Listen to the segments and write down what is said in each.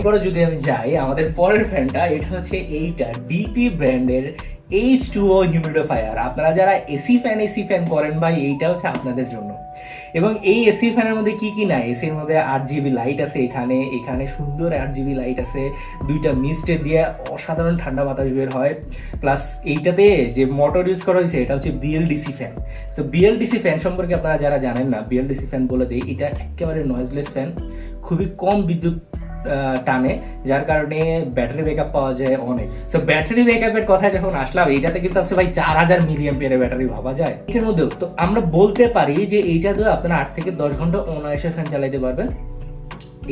এরপরে যদি আমি যাই আমাদের পরের ফ্যানটা, এটা হচ্ছে এইটা ডিপি ব্র্যান্ডের H2O হিউমিডিফায়ার। আপনারা যারা এসি ফ্যান করেন ভাই, এইটা হচ্ছে আপনাদের জন্য। এবং এই এসি ফ্যানের মধ্যে কি কি নাই, এসির মধ্যে 8GB লাইট আছে, এখানে সুন্দর 8GB লাইট আছে, দুইটা মিস্টে দিয়ে অসাধারণ ঠান্ডা বাতাস বের হয়। প্লাস এইটাতে যে মোটর ইউজ করা হয়েছে এটা হচ্ছে বিএলডিসি ফ্যান। তো বিএলডিসি ফ্যান সম্পর্কে আপনারা যারা জানেন না, বিএলডিসি ফ্যান বলে দিই, এটা একেবারে নয়েজলেস ফ্যান, খুবই কম বিদ্যুৎ টানে, যার কারণে ব্যাটারি ব্যাকআপ পাওয়া যায় অনেক। সো ব্যাটারি ব্যাকআপের কথা যখন আসলাম, এইটাতে কিন্তু আছে ভাই 4000 মিলিঅ্যাম্পিয়ারের ব্যাটারি, ভাবা যায় এটার মধ্যেও। তো আমরা বলতে পারি যে এইটাতেও আপনারা 8 থেকে 10 ঘন্টা অনায়াসে ফ্যান চালাইতে পারবেন।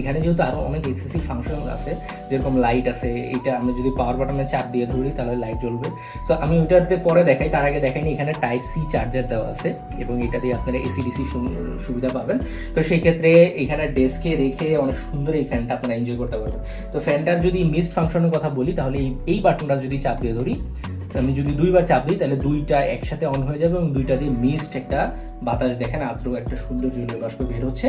এখানে যেহেতু আরো অনেক এক্সেসিভ ফাংশন আছে, যেরকম লাইট আছে, এটা আমি যদি পাওয়ার বাটনে চাপ দিয়ে ধরি তাহলে লাইট জ্বলবে। সো আমি ওইটাতে পরে দেখাই, তার আগে দেখাইনি এখানে টাইপ সি চার্জার দেওয়া আছে এবং এটা দিয়ে আপনারা এসি-ডিসি সুবিধা পাবেন। তো সেই ক্ষেত্রে এখানে ডেস্কে রেখে অনেক সুন্দর এই ফ্যানটা আপনারা এনজয় করতে পারবেন। তো ফ্যানটার যদি মিস্ট ফাংশনের কথা বলি, তাহলে এই বাটনটা যদি চাপ দিয়ে ধরি, আমি যদি 2বার চাপ দিই তাহলে 2টা একসাথে অন হয়ে যাবে এবং 2টা দিয়ে মিস্ট একটা বাতাস, দেখেন আদ্র একটা সুন্দর জলীয় বাষ্প বের হচ্ছে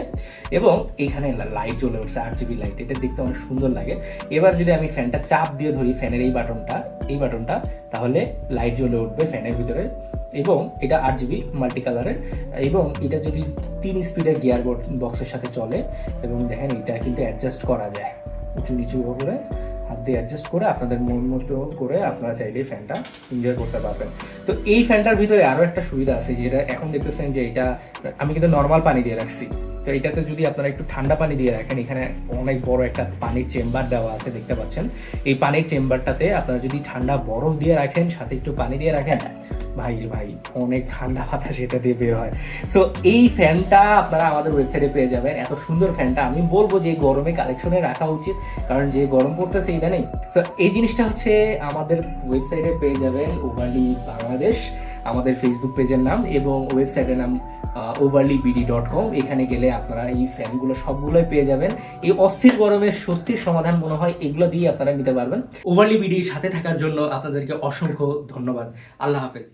এবং এখানে লাইট জ্বলে উঠছে 8GB লাইট, এটা দেখতে অনেক সুন্দর লাগে। এবার যদি আমি ফ্যানটা চাপ দিয়ে ধরি, ফ্যানের এই বাটনটা, তাহলে লাইট জ্বলে উঠবে ফ্যানের ভিতরে এবং এটা 8GB মাল্টি কালারের এবং এটা যদি 3 স্পিডের গিয়ার বক্সের সাথে চলে এবং দেখেন এটা কিন্তু অ্যাডজাস্ট করা যায়, উঁচু নিচু করে হাত দিয়ে অ্যাডজাস্ট করে আপনাদের মন মতো করে আপনারা চাইলে ফ্যানটা এনজয় করতে পারবেন। তো এই ফ্যানটার ভিতরে আরও একটা সুবিধা আছে, যেটা এখন দেখতেছেন যে এটা আমি কিন্তু নর্মাল পানি দিয়ে রাখছি। তো এটাতে যদি আপনারা একটু ঠান্ডা পানি দিয়ে রাখেন, এখানে অনেক বড় একটা পানির চেম্বার দেওয়া আছে, দেখতে পাচ্ছেন। এই পানির চেম্বারটাতে আপনারা যদি ঠান্ডা বরফ দিয়ে রাখেন, সাথে একটু পানি দিয়ে রাখেন, ভাই অনেক ঠান্ডা বাতাস এটা দিয়ে বের হয়। সো এই ফ্যানটা আপনারা আমাদের ওয়েবসাইটে পেয়ে যাবেন। এত সুন্দর ফ্যানটা আমি বলবো যে গরমে কালেকশনে রাখা উচিত, কারণ যে গরম পড়তেছে ইদানিং। তো এই জিনিসটা হচ্ছে আমাদের ওয়েবসাইটে পেয়ে যাবেন, ওভারলি বাংলাদেশ আমাদের ফেসবুক পেজের নাম এবং ওয়েবসাইটের নাম overlybd.com। এখানে গেলে আপনারা এই ফ্যানগুলো সবগুলোই পেয়ে যাবেন। এই অস্থির গরমের স্বস্তির সমাধান মনে হয় এগুলো দিয়ে আপনারা নিতে পারবেন। ওভারলি বিডির সাথে থাকার জন্য আপনাদেরকে অসংখ্য ধন্যবাদ। আল্লাহ হাফেজ।